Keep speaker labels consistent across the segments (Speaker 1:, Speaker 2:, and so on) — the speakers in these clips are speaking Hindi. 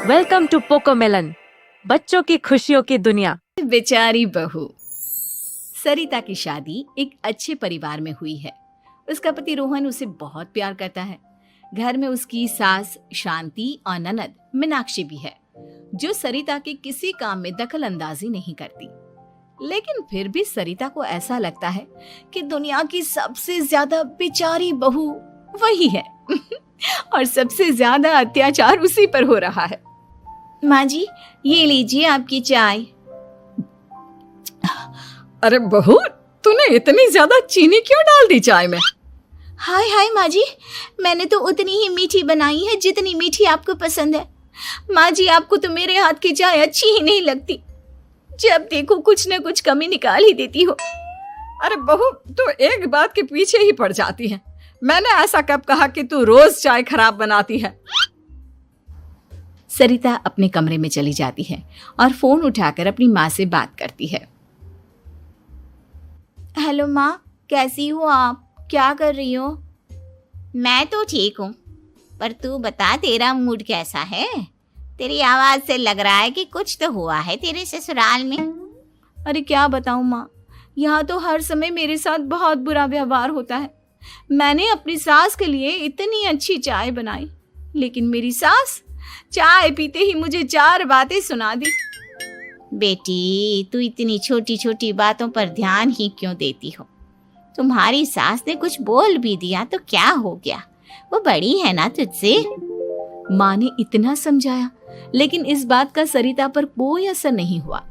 Speaker 1: वेलकम टू पोकोमेलन, बच्चों की खुशियों की दुनिया।
Speaker 2: बेचारी बहू। सरिता की शादी एक अच्छे परिवार में हुई है। उसका पति रोहन उसे बहुत प्यार करता है। घर में उसकी सास शांति और ननद मीनाक्षी भी है, जो सरिता के किसी काम में दखल अंदाजी नहीं करती। लेकिन फिर भी सरिता को ऐसा लगता है कि दुनिया की सबसे ज्यादा बेचारी बहू वही है और सबसे ज्यादा अत्याचार उसी पर हो रहा है। माँ जी, ये लीजिए आपकी चाय।
Speaker 3: अरे बहू, तूने इतनी ज्यादा चीनी क्यों डाल दी चाय में?
Speaker 2: हाय हाय माँ जी, मैंने तो उतनी ही मीठी बनाई है जितनी मीठी आपको पसंद है। माँ जी, आपको तो मेरे हाथ की चाय अच्छी ही नहीं लगती। जब देखो कुछ न कुछ कमी निकाल ही देती हो।
Speaker 3: अरे बहू, तू एक बात के पीछे ही पड़ जाती है। मैंने ऐसा कब कहा कि तू रोज चाय खराब बनाती है?
Speaker 2: सरिता अपने कमरे में चली जाती है और फोन उठाकर अपनी माँ से बात करती है। हेलो माँ, कैसी हो आप? क्या कर रही हो?
Speaker 4: मैं तो ठीक हूँ, पर तू बता, तेरा मूड कैसा है? तेरी आवाज से लग रहा है कि कुछ तो हुआ है तेरे ससुराल में।
Speaker 2: अरे क्या बताऊँ माँ, यहाँ तो हर समय मेरे साथ बहुत बुरा व्यवहार होता है। मैंने अपनी सास के लिए इतनी अच्छी चाय बनाई, लेकिन मेरी सास चाय पीते ही मुझे 4 बातें सुना दी।
Speaker 4: बेटी, तू इतनी छोटी छोटी बातों पर ध्यान ही क्यों देती हो? तुम्हारी सास ने कुछ बोल भी दिया तो क्या हो गया, वो बड़ी है ना तुझसे।
Speaker 2: माँ ने इतना समझाया, लेकिन इस बात का सरिता पर कोई असर नहीं हुआ।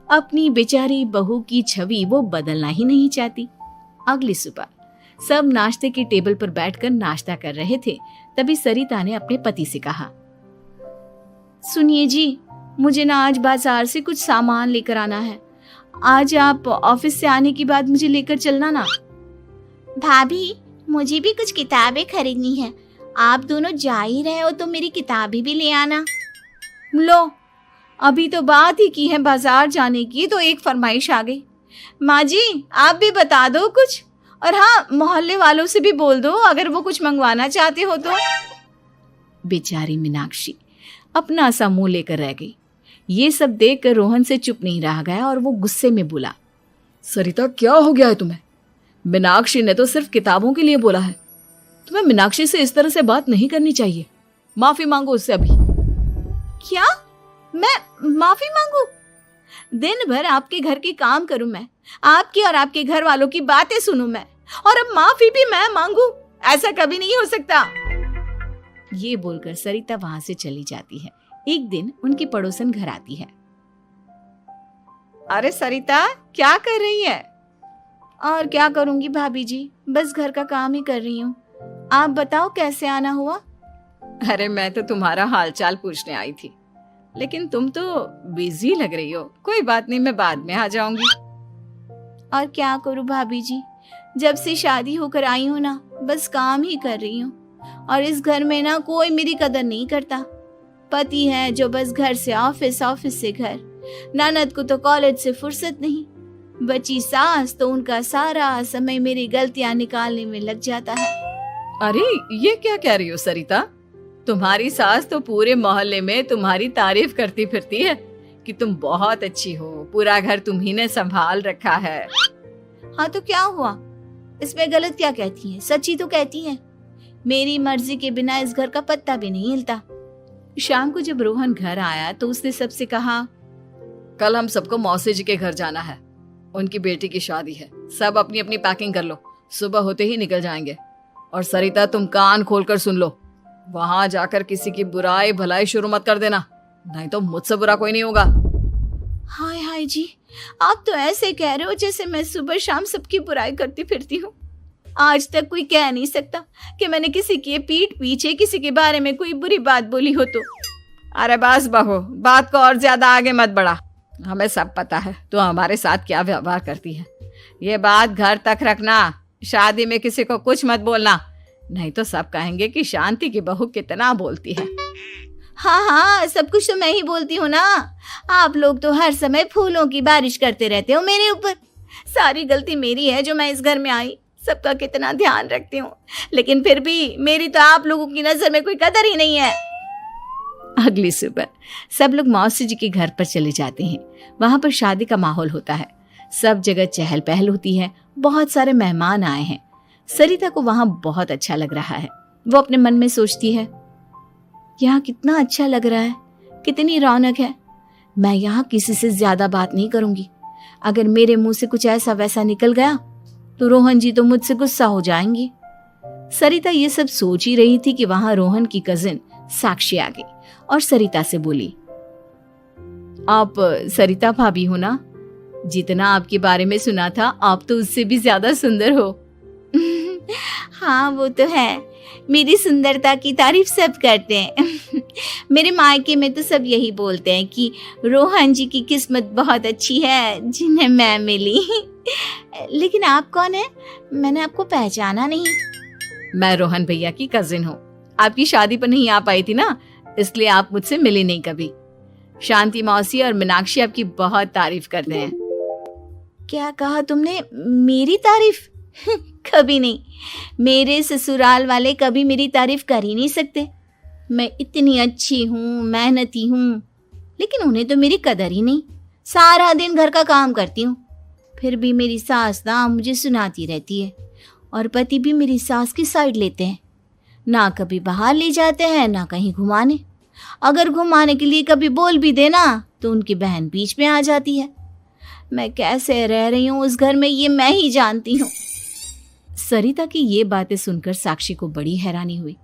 Speaker 2: अपनी बेचारी बहू की छवि वो बदलना ही नहीं चाहती। अगली सुबह सब नाश्ते की टेबल पर बैठकर नाश्ता कर रहे थे। तभी सरिता ने अपने पति से कहा, सुनिए जी, मुझे ना आज बाजार से कुछ सामान लेकर आना है। आज आप ऑफिस से आने के बाद मुझे लेकर चलना ना।
Speaker 4: भाभी, मुझे भी कुछ किताबें खरीदनी है। आप दोनों जा ही रहे हो तो मेरी किताबें भी ले आना।
Speaker 2: लो, अभी तो बात ही की है बाजार जाने की, तो एक फरमाइश आ गई। माँ जी, आप भी बता दो कुछ, और हाँ, मोहल्ले वालों से भी बोल दो अगर वो कुछ मंगवाना चाहते हो तो। बेचारी मीनाक्षी अपना सा मुंह लेकर रह गई। ये सब देखकर रोहन से चुप नहीं रह गया और वो गुस्से में बोला,
Speaker 3: सरिता, क्या हो गया है तुम्हें? मीनाक्षी ने तो सिर्फ किताबों के लिए बोला है। तुम्हें मीनाक्षी से इस तरह से बात नहीं करनी चाहिए। माफी मांगो उससे अभी।
Speaker 2: क्या? मैं माफी मांगू? दिन भर आपके घर के काम करूं मैं, आपकी और आपके घर वालों की बातें सुनूं मैं, और अब माफी भी मैं मांगू? ऐसा कभी नहीं हो सकता। ये बोलकर सरिता वहां से चली जाती है। एक दिन उनकी पड़ोसन घर आती है। अरे सरिता, क्या कर रही है? और क्या करूंगी भाभी जी, बस घर का काम ही कर रही हूँ। आप बताओ कैसे आना हुआ?
Speaker 3: अरे मैं तो तुम्हारा हालचाल पूछने आई थी, लेकिन तुम तो बिजी लग रही हो। कोई बात नहीं, मैं बाद में आ जाऊंगी।
Speaker 2: और क्या करूं भाभी जी, जब से शादी होकर आई हूँ ना, बस काम ही कर रही हूँ। और इस घर में ना कोई मेरी कदर नहीं करता। पति है जो बस घर से ऑफिस, ऑफिस से घर। ननद को तो कॉलेज से फुर्सत नहीं। बची सास तो उनका सारा समय मेरी गलतियां निकालने में लग जाता है।
Speaker 3: अरे ये क्या कह रही हो सरिता? तुम्हारी सास तो पूरे मोहल्ले में तुम्हारी तारीफ करती फिरती है कि तुम बहुत अच्छी हो, पूरा घर तुम्ही ने संभाल रखा है।
Speaker 2: हाँ तो क्या हुआ, इसमें गलत क्या कहती हैं? सच्ची तो कहती हैं। मेरी मर्जी के बिना इस घर का पत्ता भी नहीं हिलता। शाम को जब रोहन घर आया तो उसने सबसे कहा,
Speaker 3: कल हम सबको मौसी जी के घर जाना है। उनकी बेटी की शादी है। सब अपनी अपनी पैकिंग कर लो, सुबह होते ही निकल जाएंगे। और सरिता, तुम कान खोलकर सुन लो, वहां जाकर किसी की बुराई भलाई शुरू मत कर देना, नहीं तो मुझसे बुरा कोई नहीं होगा।
Speaker 2: हाय हाय जी, आप तो ऐसे कह रहे हो जैसे मैं सुबह शाम सबकी बुराई करती फिरती हूँ। आज तक कोई कह नहीं सकता कि मैंने किसी की पीठ पीछे किसी के बारे में कोई बुरी बात बोली हो तो।
Speaker 3: अरे बस बहू, बात को और ज्यादा आगे मत बढ़ा। हमें सब पता है तू हमारे साथ क्या व्यवहार करती है। ये बात घर तक रखना, शादी में किसी को कुछ मत बोलना, नहीं तो सब कहेंगे कि शांति की बहू कितना बोलती है।
Speaker 2: हाँ हाँ, सब कुछ तो मैं ही बोलती हूँ ना। आप लोग तो हर समय फूलों की बारिश करते रहते हो मेरे ऊपर। सारी गलती मेरी है जो मैं इस घर में आई। सबका कितना ध्यान रखती हूँ, लेकिन फिर भी मेरी तो आप लोगों की नजर में कोई कदर ही नहीं है। अगली सुबह सब लोग मौसी जी के घर पर चले जाते हैं। वहां पर शादी का माहौल होता है, सब जगह चहल पहल होती है, बहुत सारे मेहमान आए हैं। सरिता को वहां बहुत अच्छा लग रहा है। वो अपने मन में सोचती है, यहाँ कितना अच्छा लग रहा है, कितनी रौनक है। मैं यहाँ किसी से ज्यादा बात नहीं करूंगी। अगर मेरे मुंह से कुछ ऐसा वैसा निकल गया तो रोहन जी तो मुझसे गुस्सा हो जाएंगी। सरिता ये सब सोच ही रही थी कि वहां रोहन की कजिन साक्षी आ गई और सरिता से बोली, आप सरिता भाभी हो ना? जितना आपके बारे में सुना था आप तो उससे भी ज्यादा सुंदर हो।
Speaker 4: हाँ वो तो है, मेरी सुंदरता की तारीफ सब करते हैं। मेरे मायके में तो सब यही बोलते हैं कि रोहन जी की किस्मत बहुत अच्छी है जिन्हें मैं मिली। लेकिन आप कौन है? मैंने आपको पहचाना नहीं।
Speaker 2: मैं रोहन भैया की कजिन हूँ। आपकी शादी पर नहीं आ पाई थी ना, इसलिए आप मुझसे मिले नहीं कभी। शांति मौसी और मीनाक्षी आपकी बहुत तारीफ करते हैं।
Speaker 4: क्या कहा तुमने? मेरी तारीफ? कभी नहीं। मेरे ससुराल वाले कभी मेरी तारीफ कर ही नहीं सकते। मैं इतनी अच्छी हूँ, मेहनती हूँ, लेकिन उन्हें तो मेरी कदर ही नहीं। सारा दिन घर का काम करती हूँ, फिर भी मेरी सास ना मुझे सुनाती रहती है, और पति भी मेरी सास की साइड लेते हैं। ना कभी बाहर ले जाते हैं, ना कहीं घुमाने। अगर घुमाने के लिए कभी बोल भी देना तो उनकी बहन बीच में आ जाती है। मैं कैसे रह रही हूँ उस घर में, ये मैं ही जानती हूँ।
Speaker 2: सरिता की ये बातें सुनकर साक्षी को बड़ी हैरानी हुई।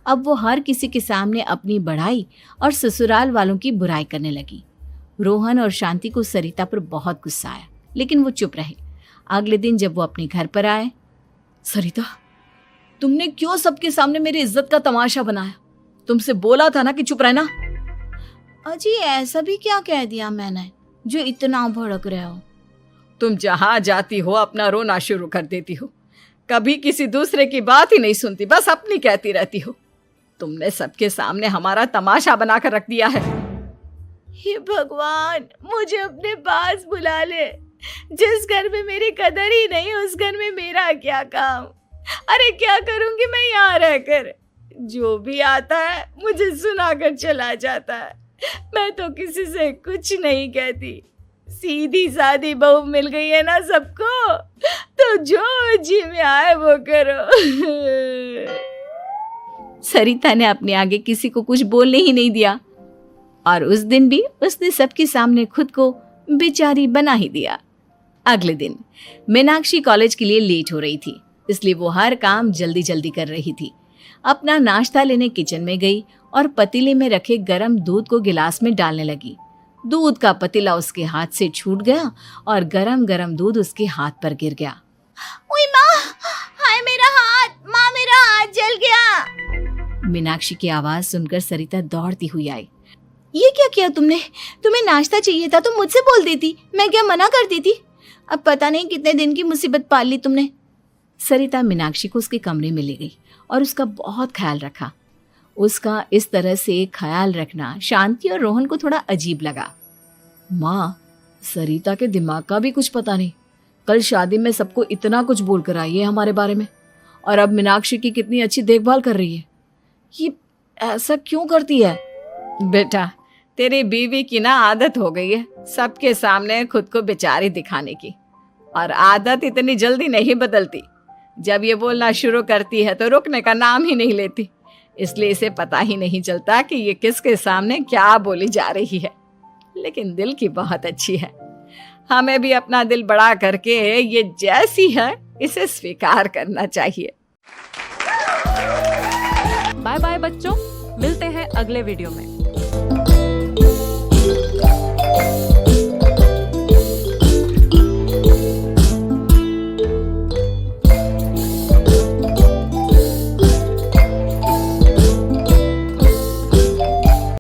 Speaker 2: अब वो हर किसी के सामने अपनी बढ़ाई और ससुराल वालों की बुराई करने लगी। रोहन और शांति को सरिता पर बहुत गुस्सा आया, लेकिन वो चुप रहे। अगले दिन जब वो अपने घर पर आए,
Speaker 3: सरिता, तुमने क्यों सबके सामने मेरी इज्जत का तमाशा बनाया? तुमसे बोला था ना कि चुप रहना।
Speaker 4: अजी ऐसा भी क्या कह दिया मैंने जो इतना भड़क रहे हो?
Speaker 3: तुम जहां जाती हो अपना रोना शुरू कर देती हो, कभी किसी दूसरे की बात ही नहीं सुनती, बस अपनी कहती रहती हो। तुमने सबके सामने हमारा तमाशा बनाकर रख दिया है।
Speaker 4: हे भगवान, मुझे अपने पास बुला ले। जिस घर में मेरी कदर ही नहीं, उस घर में मेरा क्या काम? अरे क्या करूंगी मैं यहाँ रहकर? जो भी आता है मुझे सुनाकर चला जाता है। मैं तो किसी से कुछ नहीं कहती। सीधी सादी बहू मिल गई है ना सबको, तो जो जी में आए वो करो।
Speaker 2: सरिता ने अपने आगे किसी को कुछ बोलने ही नहीं दिया, और उस दिन भी उसने सबके सामने खुद को बेचारी बना ही दिया। अगले दिन मीनाक्षी कॉलेज के लिए लेट हो रही थी, इसलिए वो हर काम जल्दी जल्दी कर रही थी। अपना नाश्ता लेने किचन में गई और पतीले में रखे गरम दूध को गिलास में डालने लगी। दूध का पतीला उसके हाथ से छूट गया और गरम गरम दूध उसके हाथ पर गिर गया।
Speaker 4: ओए माँ, हाय मेरा हाथ, माँ मेरा हाथ जल गया।
Speaker 2: मीनाक्षी की आवाज सुनकर सरिता दौड़ती हुई आई।
Speaker 4: ये क्या किया तुमने? तुम्हें नाश्ता चाहिए था तो मुझसे बोल देती, मैं क्या मना कर देती? अब पता नहीं कितने दिन की मुसीबत पाल ली तुमने।
Speaker 2: सरिता मीनाक्षी को उसके कमरे में ले गई और उसका बहुत ख्याल रखा। उसका इस तरह से ख्याल रखना शांति और रोहन को थोड़ा अजीब लगा।
Speaker 3: माँ, सरिता के दिमाग का भी कुछ पता नहीं। कल शादी में सबको इतना कुछ बोल कर आई है हमारे बारे में, और अब मीनाक्षी की कितनी अच्छी देखभाल कर रही है। ये ऐसा क्यों करती है?
Speaker 2: बेटा, तेरी बीवी की ना आदत हो गई है सबके सामने खुद को बेचारी दिखाने की, और आदत इतनी जल्दी नहीं बदलती। जब ये बोलना शुरू करती है तो रुकने का नाम ही नहीं लेती, इसलिए इसे पता ही नहीं चलता कि ये किसके सामने क्या बोली जा रही है। लेकिन दिल की बहुत अच्छी है। हमें भी अपना दिल बड़ा करके ये जैसी है इसे स्वीकार करना चाहिए।
Speaker 1: बाय बाय बच्चों, मिलते हैं अगले वीडियो में।